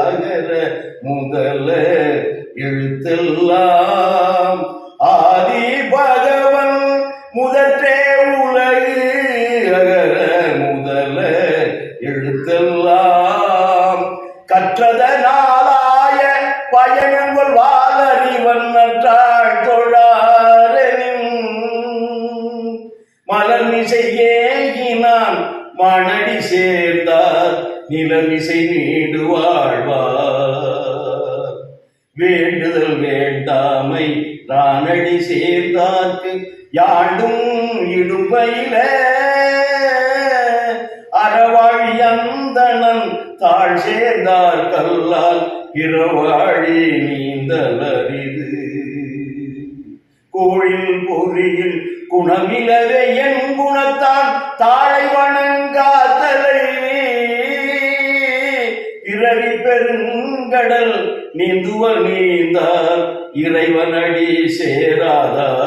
அகர முதல எழுத்தெல்லாம் ஆதி பகவன் முதற்றே உலகு அகர முதல எழுத்தெல்லாம் கற்றதனாலாய பயணங்கள் வாதறிவன் நற்றாள் தொழாரனின் மலர்மிசை ஏகினான் மணடி சேர்ந்தார் நிலமிசை நீடு வாழ்வார் வேண்டுதல் வேண்டாமை ராணடி சேர்ந்தார்க்கு யாண்டும் இடுப்பையில அறவாழி அந்தணன் தாழ் சேர்ந்தார் கல்லால் இரவாழி நீந்தலரிது கோழில் பொறியில் குணமிலவே என் குணத்தான் தாழை வணங்காத்தலை பிறவி பெருங்கடல் நீந்துவர் நீந்தார் இறைவனடி சேராதார்